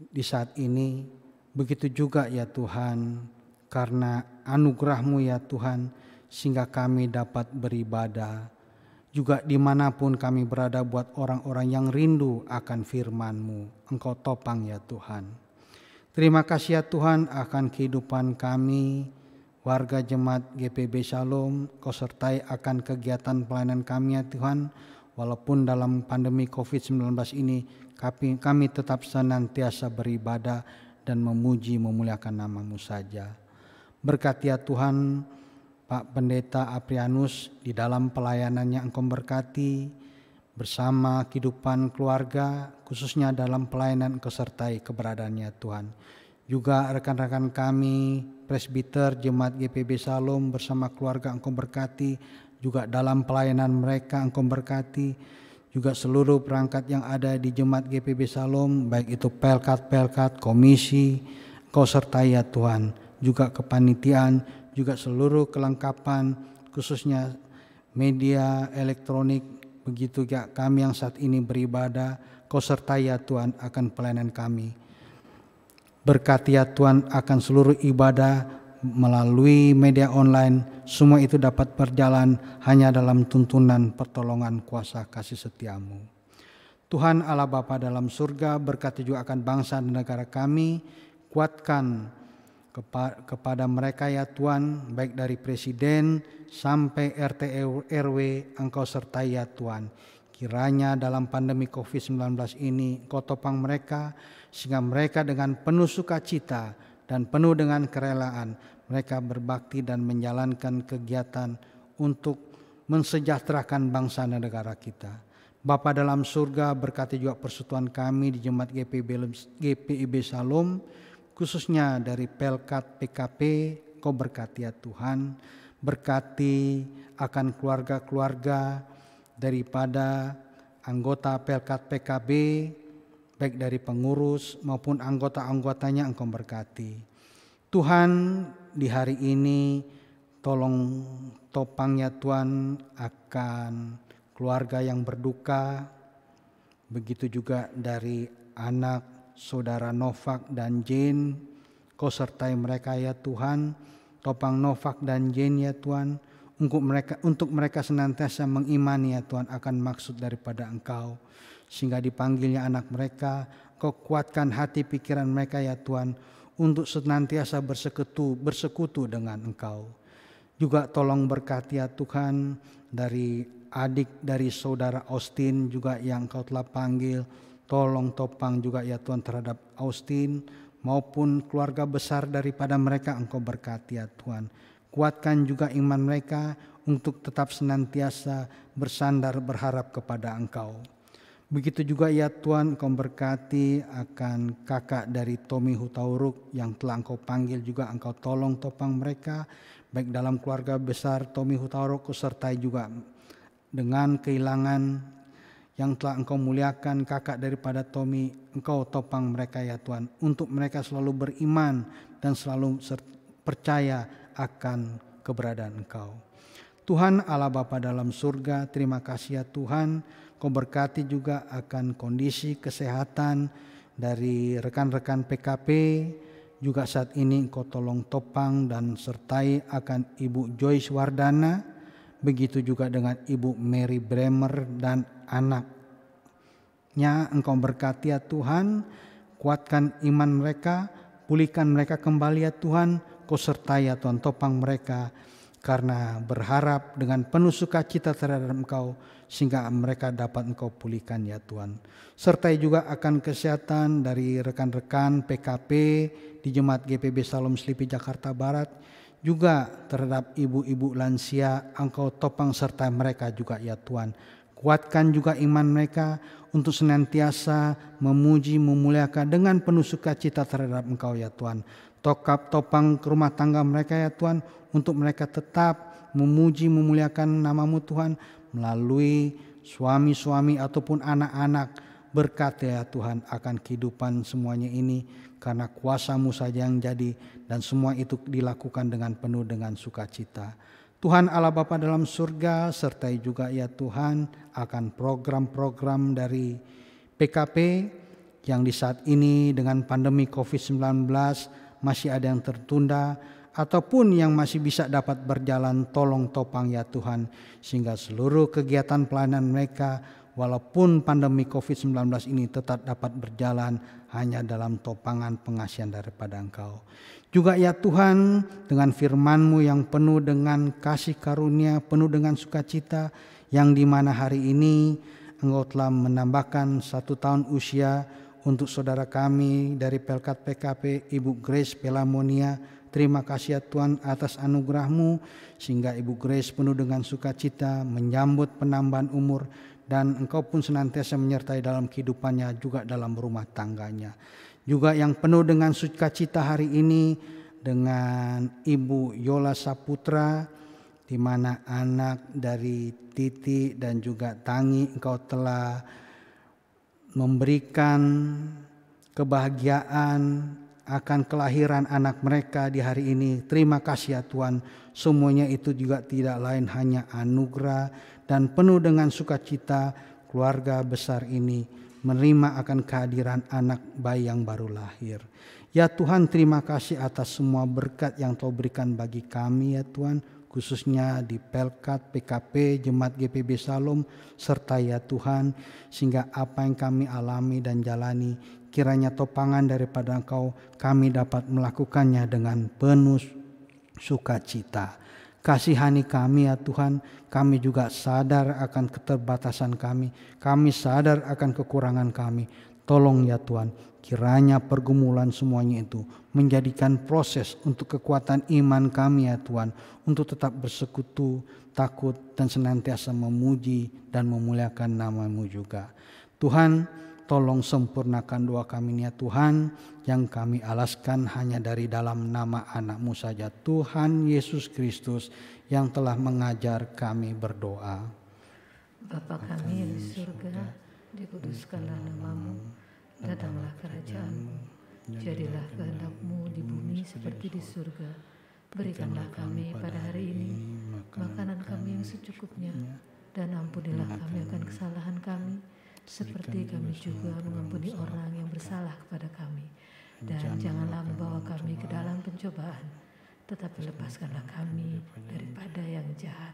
di saat ini. Begitu juga ya Tuhan, karena anugerah-Mu ya Tuhan, sehingga kami dapat beribadah. Juga dimanapun kami berada, buat orang-orang yang rindu akan firman-Mu, Engkau topang ya Tuhan. Terima kasih ya Tuhan akan kehidupan kami, warga Jemaat GPB Shalom. Kau sertai akan kegiatan pelayanan kami ya Tuhan. Walaupun dalam pandemi COVID-19 ini kami tetap senantiasa beribadah dan memuji memuliakan nama-Mu saja. Berkati ya Tuhan Pak Pendeta Aprianus di dalam pelayanannya Engkau berkati, bersama kehidupan keluarga, khususnya dalam pelayanan Engkau sertai keberadaannya Tuhan. Juga rekan-rekan kami, presbiter Jemaat GPB Salom bersama keluarga Engkau berkati, juga dalam pelayanan mereka Engkau berkati, juga seluruh perangkat yang ada di Jemaat GPB Salom, baik itu pelkat, komisi, Engkau sertai ya Tuhan, juga kepanitiaan, juga seluruh kelengkapan khususnya media elektronik, begitu juga kami yang saat ini beribadah, Kau sertai ya Tuhan akan pelayanan kami. Berkati ya Tuhan akan seluruh ibadah melalui media online, semua itu dapat berjalan hanya dalam tuntunan pertolongan kuasa kasih setiamu. Tuhan Allah Bapa dalam surga, berkati juga akan bangsa dan negara kami, kuatkan kepada mereka ya Tuhan, baik dari presiden sampai RT RW, Engkau sertai ya Tuhan. Kiranya dalam pandemi COVID-19 ini Engkau topang mereka, sehingga mereka dengan penuh sukacita dan penuh dengan kerelaan mereka berbakti dan menjalankan kegiatan untuk mensejahterakan bangsa dan negara kita. Bapa dalam surga, berkati juga persekutuan kami di Jemaat GPIB Salom, khususnya dari Pelkat PKP, Kau berkati ya Tuhan, berkati akan keluarga-keluarga daripada anggota Pelkat PKB, baik dari pengurus maupun anggota-anggotanya Engkau berkati. Tuhan, di hari ini tolong topang ya Tuhan akan keluarga yang berduka, begitu juga dari anak saudara Novak dan Jane, Kau sertai mereka ya Tuhan, topang Novak dan Jane ya Tuhan, untuk mereka senantiasa mengimani ya Tuhan akan maksud daripada Engkau, sehingga dipanggilnya anak mereka, Kau kuatkan hati pikiran mereka ya Tuhan, untuk senantiasa bersekutu dengan Engkau. Juga tolong berkati ya Tuhan dari adik dari saudara Austin juga yang Kau telah panggil, tolong topang juga ya Tuhan terhadap Austin maupun keluarga besar daripada mereka Engkau berkati ya Tuhan. Kuatkan juga iman mereka untuk tetap senantiasa bersandar berharap kepada Engkau. Begitu juga ya Tuhan, Engkau berkati akan kakak dari Tommy Hutauruk yang telah Engkau panggil juga Engkau tolong topang mereka, baik dalam keluarga besar Tommy Hutauruk, sertai juga dengan kehilangan yang telah Engkau muliakan kakak daripada Tommy, Engkau topang mereka ya Tuhan, untuk mereka selalu beriman dan selalu percaya akan keberadaan Engkau. Tuhan Allah Bapa dalam surga, terima kasih ya Tuhan, Kau berkati juga akan kondisi kesehatan dari rekan-rekan PKP, juga saat ini Engkau tolong topang dan sertai akan Ibu Joyce Wardana, begitu juga dengan Ibu Mary Bremer dan anaknya. Engkau berkati ya Tuhan, kuatkan iman mereka, pulihkan mereka kembali ya Tuhan, Kau sertai ya Tuhan, topang mereka, karena berharap dengan penuh sukacita terhadap Engkau, sehingga mereka dapat Engkau pulihkan ya Tuhan. Sertai juga akan kesehatan dari rekan-rekan PKP di Jemaat GPB Salom Slipi Jakarta Barat, juga terhadap ibu-ibu lansia, Engkau topang serta mereka juga ya Tuhan. Kuatkan juga iman mereka untuk senantiasa memuji memuliakan dengan penuh sukacita terhadap Engkau ya Tuhan. Topang ke rumah tangga mereka ya Tuhan, untuk mereka tetap memuji memuliakan nama-Mu Tuhan melalui suami-suami ataupun anak-anak. Berkati ya Tuhan akan kehidupan semuanya ini, karena kuasa-Mu saja yang jadi, dan semua itu dilakukan dengan penuh dengan sukacita. Tuhan Allah Bapa dalam surga, sertai juga ya Tuhan akan program-program dari PKP yang di saat ini dengan pandemi COVID-19 masih ada yang tertunda, ataupun yang masih bisa dapat berjalan, tolong topang ya Tuhan, sehingga seluruh kegiatan pelayanan mereka walaupun pandemi COVID-19 ini tetap dapat berjalan hanya dalam topangan pengasihan daripada Engkau. Juga ya Tuhan, dengan firman-Mu yang penuh dengan kasih karunia, penuh dengan sukacita, yang dimana hari ini Engkau telah menambahkan 1 tahun usia untuk saudara kami dari Pelkat PKP, Ibu Grace Pelamonia, Terima kasih ya Tuhan atas anugerah-Mu sehingga Ibu Grace penuh dengan sukacita menyambut penambahan umur, dan Engkau pun senantiasa menyertai dalam kehidupannya juga dalam rumah tangganya. Juga yang penuh dengan sukacita hari ini dengan Ibu Yola Saputra, di mana anak dari Titi dan juga Tangi Engkau telah memberikan kebahagiaan akan kelahiran anak mereka di hari ini. Terima kasih ya Tuhan, semuanya itu juga tidak lain hanya anugerah, dan penuh dengan sukacita keluarga besar ini menerima akan kehadiran anak bayi yang baru lahir. Ya Tuhan, terima kasih atas semua berkat yang Kau berikan bagi kami ya Tuhan, khususnya di Pelkat, PKP, Jemaat GPB Shalom, serta ya Tuhan, sehingga apa yang kami alami dan jalani, kiranya topangan daripada Engkau, kami dapat melakukannya dengan penuh sukacita. Kasihani kami ya Tuhan, kami juga sadar akan keterbatasan kami sadar akan kekurangan kami. Tolong ya Tuhan, kiranya pergumulan semuanya itu menjadikan proses untuk kekuatan iman kami ya Tuhan, untuk tetap bersekutu, takut, dan senantiasa memuji dan memuliakan nama-Mu juga. Tuhan, tolong sempurnakan doa kami ini ya Tuhan, yang kami alaskan hanya dari dalam nama anak-Mu saja, Tuhan Yesus Kristus, yang telah mengajar kami berdoa. Bapa kami yang di surga, dikuduskanlah nama-Mu, datanglah kerajaan-Mu, jadilah kehendak-Mu di bumi seperti di surga. Berikanlah kami pada hari ini makanan kami yang secukupnya, dan ampunilah kami akan kesalahan kami, seperti kami juga mengampuni orang yang bersalah kepada kami. Dan janganlah membawa kami ke dalam pencobaan, tetapi lepaskanlah kami daripada yang jahat.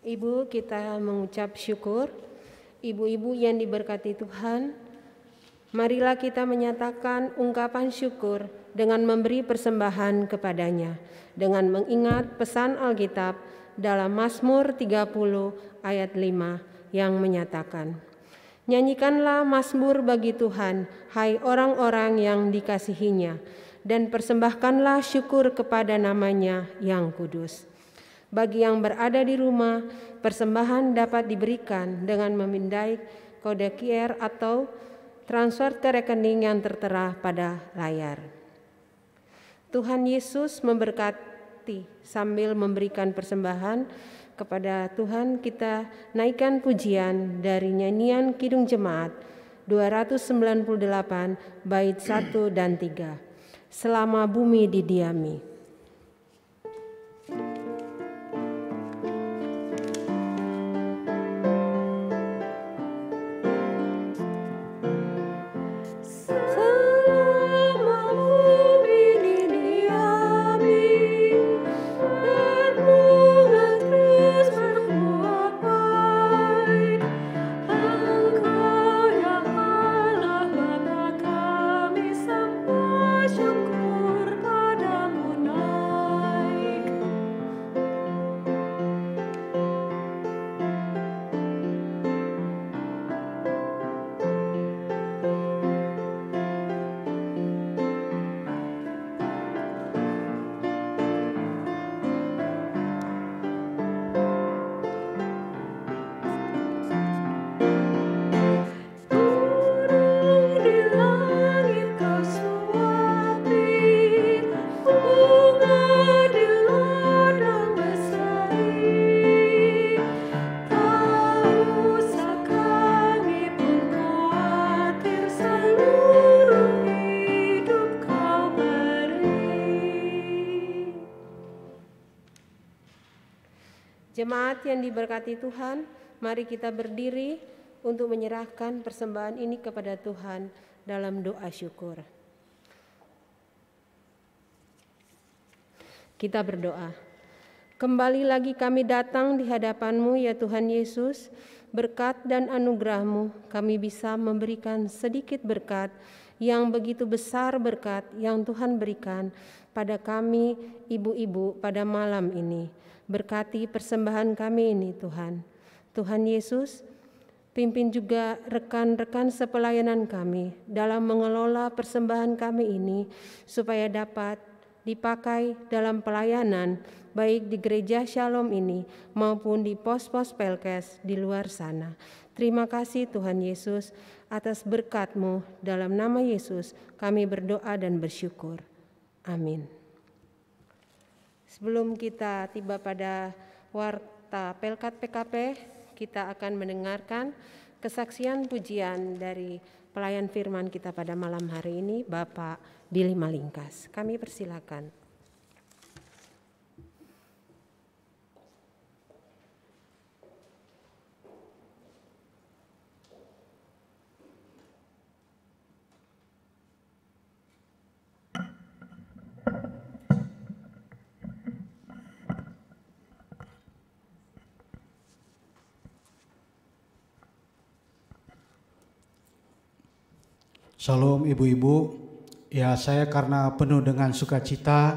Ibu, kita mengucap syukur. Ibu-ibu yang diberkati Tuhan, marilah kita menyatakan ungkapan syukur dengan memberi persembahan kepadanya, dengan mengingat pesan Alkitab dalam Mazmur 30 ayat 5 yang menyatakan, "Nyanyikanlah mazmur bagi Tuhan, hai orang-orang yang dikasihinya, dan persembahkanlah syukur kepada namanya yang kudus." Bagi yang berada di rumah, persembahan dapat diberikan dengan memindai kode QR atau transfer ke rekening yang tertera pada layar. Tuhan Yesus memberkati. Sambil memberikan persembahan kepada Tuhan, kita naikkan pujian dari nyanyian Kidung Jemaat 298 bait 1 dan 3. Selama bumi didiami. Syukur padamu Jemaat yang diberkati Tuhan, mari kita berdiri untuk menyerahkan persembahan ini kepada Tuhan dalam doa syukur. Kita berdoa. Kembali lagi kami datang di hadapan-Mu ya Tuhan Yesus. Berkat dan anugerah-Mu kami bisa memberikan sedikit berkat yang begitu besar berkat yang Tuhan berikan pada kami ibu-ibu pada malam ini. Berkati persembahan kami ini Tuhan. Tuhan Yesus, pimpin juga rekan-rekan sepelayanan kami dalam mengelola persembahan kami ini supaya dapat dipakai dalam pelayanan baik di gereja Shalom ini maupun di pos-pos Pelkes di luar sana. Terima kasih Tuhan Yesus atas berkat-Mu. Dalam nama Yesus kami berdoa dan bersyukur. Amin. Sebelum kita tiba pada warta Pelkat PKP, kita akan mendengarkan kesaksian pujian dari pelayan firman kita pada malam hari ini, Bapak Billy Malingkas. Kami persilakan. Shalom ibu-ibu, ya saya karena penuh dengan sukacita,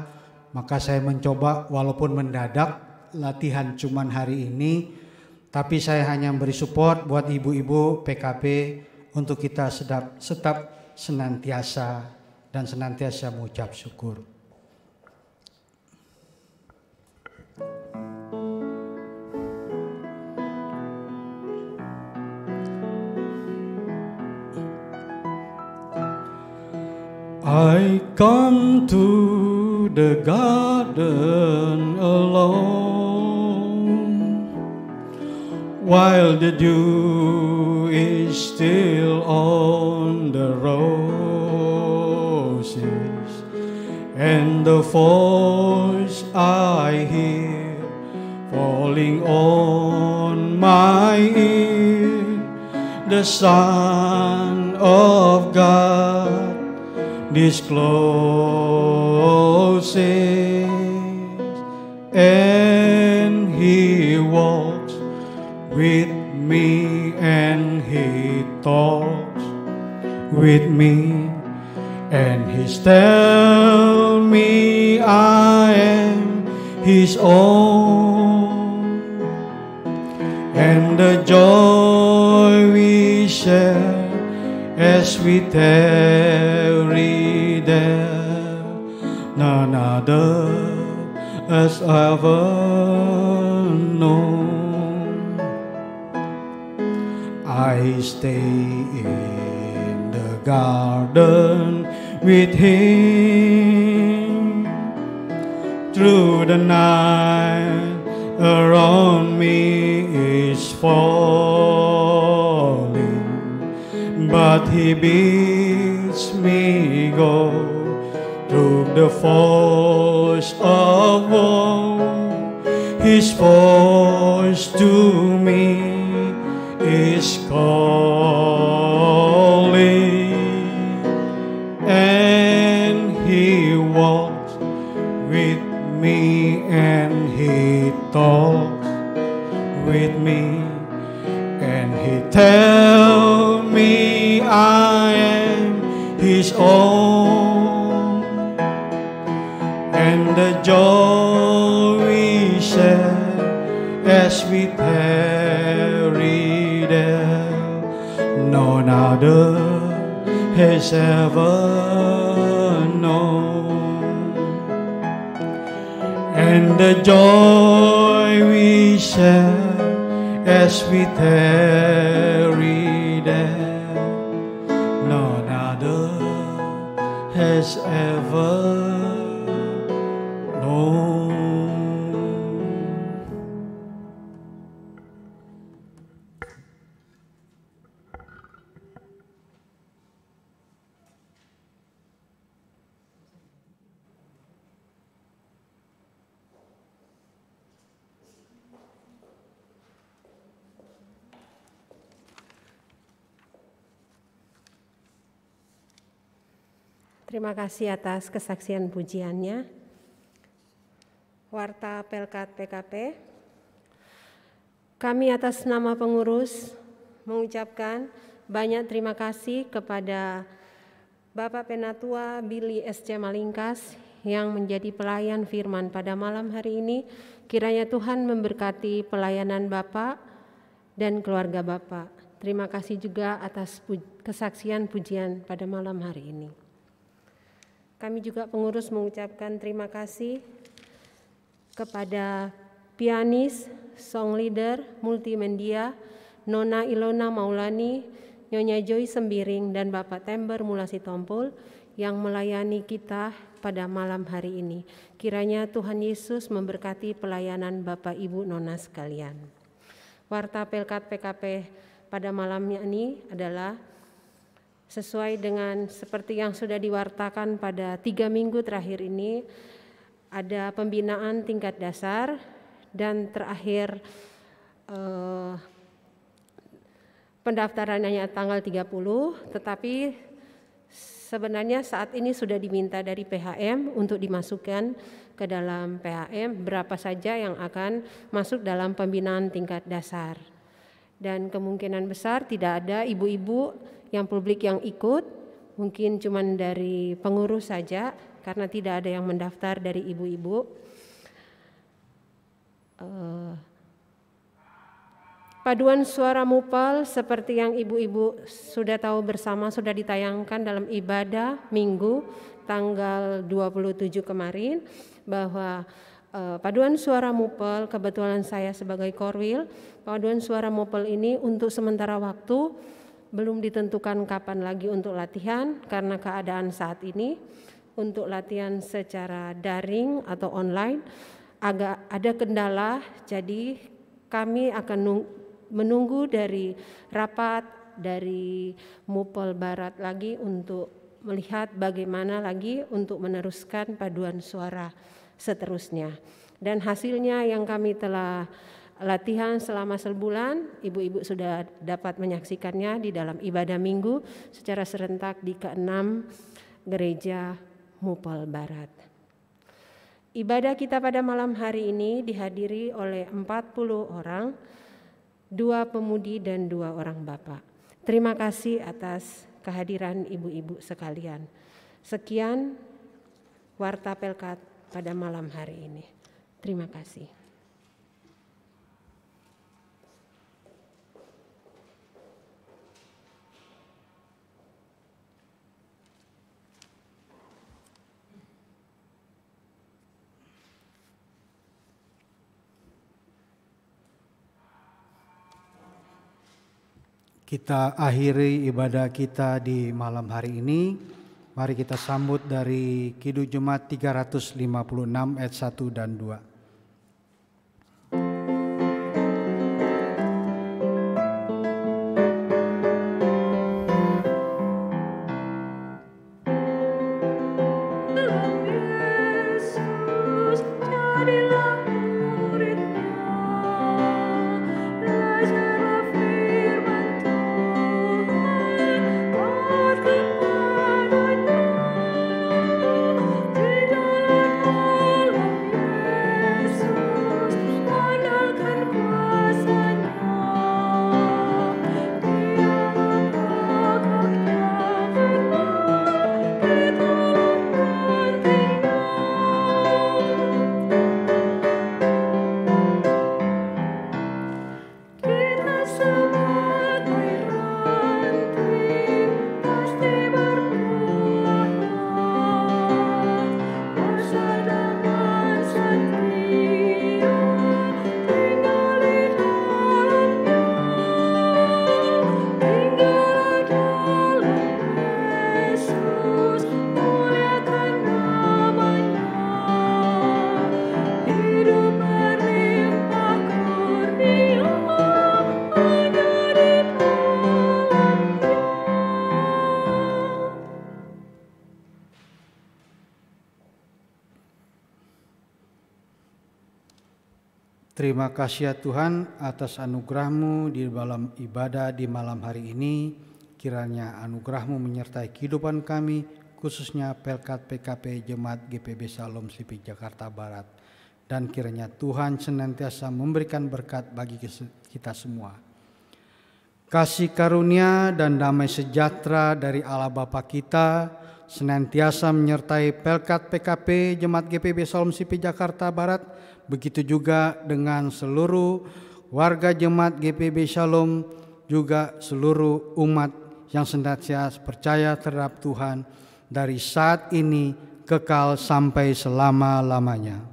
maka saya mencoba walaupun mendadak latihan cuman hari ini, tapi saya hanya beri support buat ibu-ibu PKP untuk kita tetap senantiasa dan senantiasa mengucap syukur. I come to the garden alone, while the dew is still on the roses, and the voice I hear falling on my ear, the Son of God discloses, and He walks with me and He talks with me, and He's tell me I am His own, and the joy we share as we tarry there, none other has ever known. I stay in the garden with Him through the night, around me is falling, but He bids me go through the forest of woe. His voice to me is calling, and He walks with me and He talks with me, and He tells me I am His own, and the joy we share as we tarry there, none other has ever known. And the joy we share as we tarry there, none other has ever known. Terima kasih atas kesaksian pujiannya. Warta Pelkat PKP, kami atas nama pengurus mengucapkan banyak terima kasih kepada Bapak Penatua Billy S.C. Malingkas yang menjadi pelayan firman pada malam hari ini. Kiranya Tuhan memberkati pelayanan Bapak dan keluarga Bapak. Terima kasih juga atas kesaksian pujian pada malam hari ini. Kami juga pengurus mengucapkan terima kasih kepada pianis, song leader, multimedia, Nona Ilona Maulani, Nyonya Joy Sembiring, dan Bapak Tember Mulasi Tompul yang melayani kita pada malam hari ini. Kiranya Tuhan Yesus memberkati pelayanan Bapak Ibu Nona sekalian. Warta Pelkat PKP pada malamnya ini adalah sesuai dengan seperti yang sudah diwartakan pada 3 minggu terakhir ini, ada pembinaan tingkat dasar dan terakhir pendaftarannya tanggal 30, tetapi sebenarnya saat ini sudah diminta dari PHM untuk dimasukkan ke dalam PHM berapa saja yang akan masuk dalam pembinaan tingkat dasar. Dan kemungkinan besar tidak ada ibu-ibu yang publik yang ikut, mungkin cuma dari pengurus saja karena tidak ada yang mendaftar dari ibu-ibu. Paduan suara Mupal seperti yang ibu-ibu sudah tahu bersama sudah ditayangkan dalam ibadah Minggu tanggal 27 kemarin, bahwa paduan suara Mupal, kebetulan saya sebagai korwil, paduan suara Mupal ini untuk sementara waktu belum ditentukan kapan lagi untuk latihan karena keadaan saat ini. Untuk latihan secara daring atau online agak ada kendala, jadi kami akan menunggu dari rapat dari Mupal Barat lagi untuk melihat bagaimana lagi untuk meneruskan paduan suara seterusnya. Dan hasilnya yang kami telah latihan selama sebulan, ibu-ibu sudah dapat menyaksikannya di dalam ibadah minggu secara serentak di ke-6 gereja Mupal Barat. Ibadah kita pada malam hari ini dihadiri oleh 40 orang, 2 pemudi dan 2 orang bapak. Terima kasih atas kehadiran ibu-ibu sekalian. Sekian Warta Pelkat pada malam hari ini. Terima kasih. Kita akhiri ibadah kita di malam hari ini. Mari kita sambut dari Kidung Jemaat 356 ayat 1 dan 2. Terima kasih ya Tuhan atas anugerah-Mu di dalam ibadah di malam hari ini. Kiranya anugerah-Mu menyertai kehidupan kami, khususnya Pelkat PKP Jemaat GPB Shalom Slipi Jakarta Barat. Dan kiranya Tuhan senantiasa memberikan berkat bagi kita semua. Kasih karunia dan damai sejahtera dari Allah Bapa kita senantiasa menyertai Pelkat PKP Jemaat GPB Shalom Slipi Jakarta Barat. Begitu juga dengan seluruh warga Jemaat GPB Shalom, juga seluruh umat yang senantiasa percaya terhadap Tuhan dari saat ini kekal sampai selama-lamanya.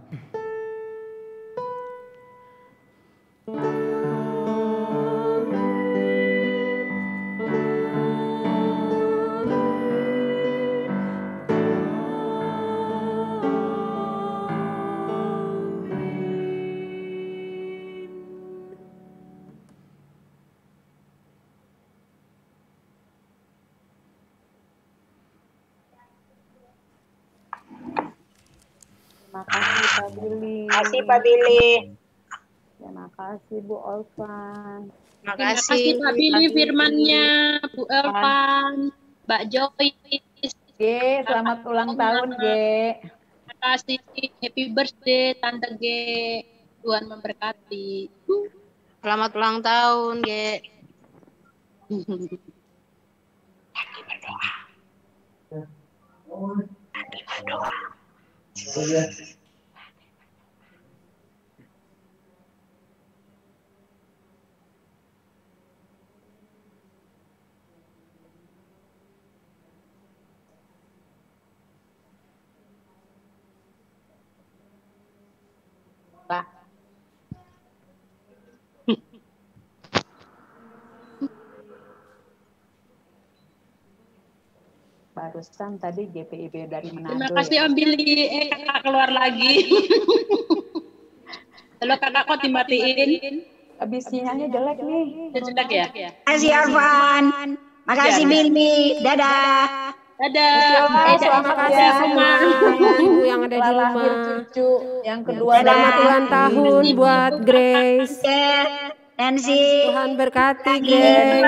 Terima kasih Pak Billy. Terima kasih Pak Billy. Terima kasih Bu Olvan. Terima Terima kasih kasih Pak Billy firmannya, Bu Elvan, Mbak Joyce. G, selamat ulang tahun G. Terima kasih, happy birthday Tante G. Tuhan memberkati. Selamat ulang tahun, Ge. Pak. Barusan tadi GPIB dari Manado. Terima kasih Om Billy. Kakak keluar lagi. Halo kakak, kok dimatiin? Habis sinyalnya jelek nih. Jelek ya? Terima kasih Arfan. Makasih Billy. Dadah. Dadah. Selamat kasih semua ibu yang ada di rumah. Cucu yang kedua. Selamat ulang tahun buat Grace. Nancy. Tuhan berkati Grace.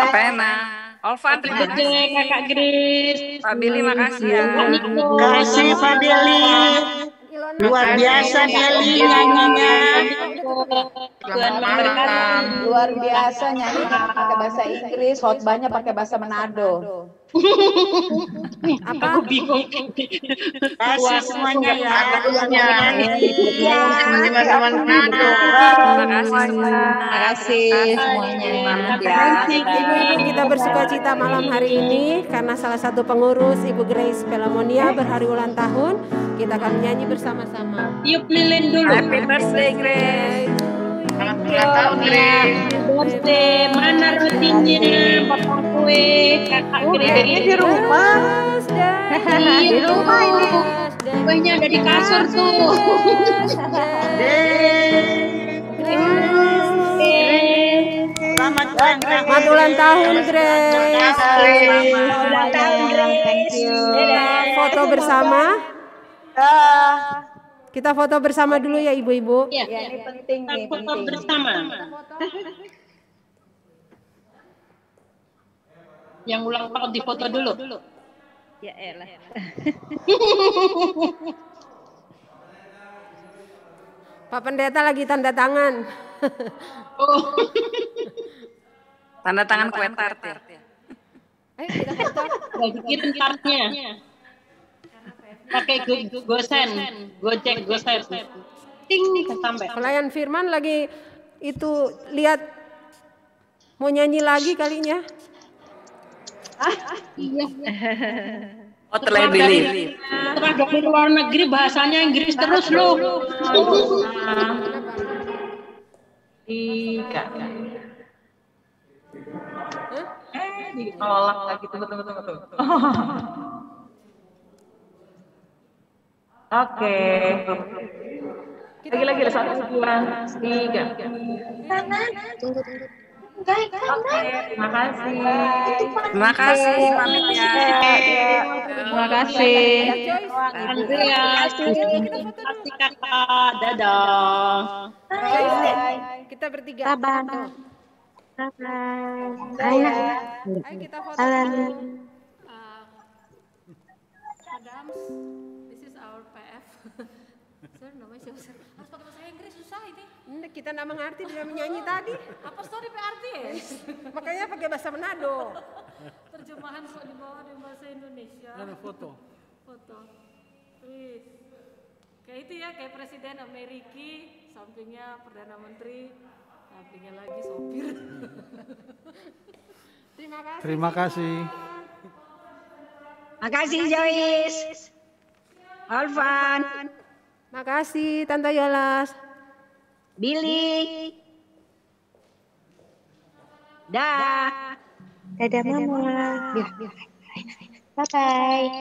Pena. Olvan, terima kasih. Kakak Grace. Pak Billy, makasih ya. Terima kasih Pak Billy. Luar biasa Billy nyanyinya. Tuhan memberkati. Luar biasa nyanyi pakai bahasa Inggris, khotbahnya pakai bahasa Manado. Apa? Aku bingung. Kasih semuanya ya. Sama-sama Manado. Terima kasih semua. Terima kasih semuanya. Ibu-ibu, kita bersuka cita malam hari ini karena salah satu pengurus Ibu Grace Pelamonia berhari ulang tahun. Kita akan menyanyi bersama-sama. Yuk lilin dulu. Happy birthday, Grace. Selamat ulang tahun, Grace. Birthday, mana rotinya? Potong kue, kakak Grace. Di rumah. Di rumah ini. Kuenya ada di kasur tuh. Selamat ulang tahun Grace. Ulang tahun Grace. Kita foto bersama. Kita foto bersama dulu ya ibu-ibu. Ya, Ini penting nih, foto penting. bersama. Yang ulang tahun di foto dulu. Ya elah. Pak Pendeta lagi tanda tangan. Oh. Tanda tangan kue tart ya. Ayo kita foto. Lagi kirim kartunya. Pakai gosen, gojek gosen. Ting sampai. Pelayan Firman lagi itu lihat mau nyanyi lagi kalinya. Iya. Oh, terlebih Billy. Setelah dari luar negeri bahasanya Inggris terus loh. Tiga. Ditolak lagi, tunggu. Oke. Lagi 1, 2, 3. Oke, terima kasih. Terima kasih, pamit ya. Terima kasih. Andreas, terima kasih kakak. Dadah. Kita bertiga. Bye-bye. Ayo kita foto. drums. This is our PF. Sir, namanya siapa sir? Harus pakai bahasa Inggris susah ini. Kita nggak mengerti dia menyanyi tadi. Apa story PRT ya? Makanya pakai bahasa Manado. Terjemahan kok di bawah di bahasa Indonesia. Ada foto. Foto. Wih. Kayak itu ya, kayak Presiden Amerika, sampingnya Perdana Menteri, sampingnya lagi sopir. Terima kasih. Terima kasih. Makasih Joyce. Alvan. Makasih Tante Yolas. Billy. Dah. Dadah Mama. Bye-bye.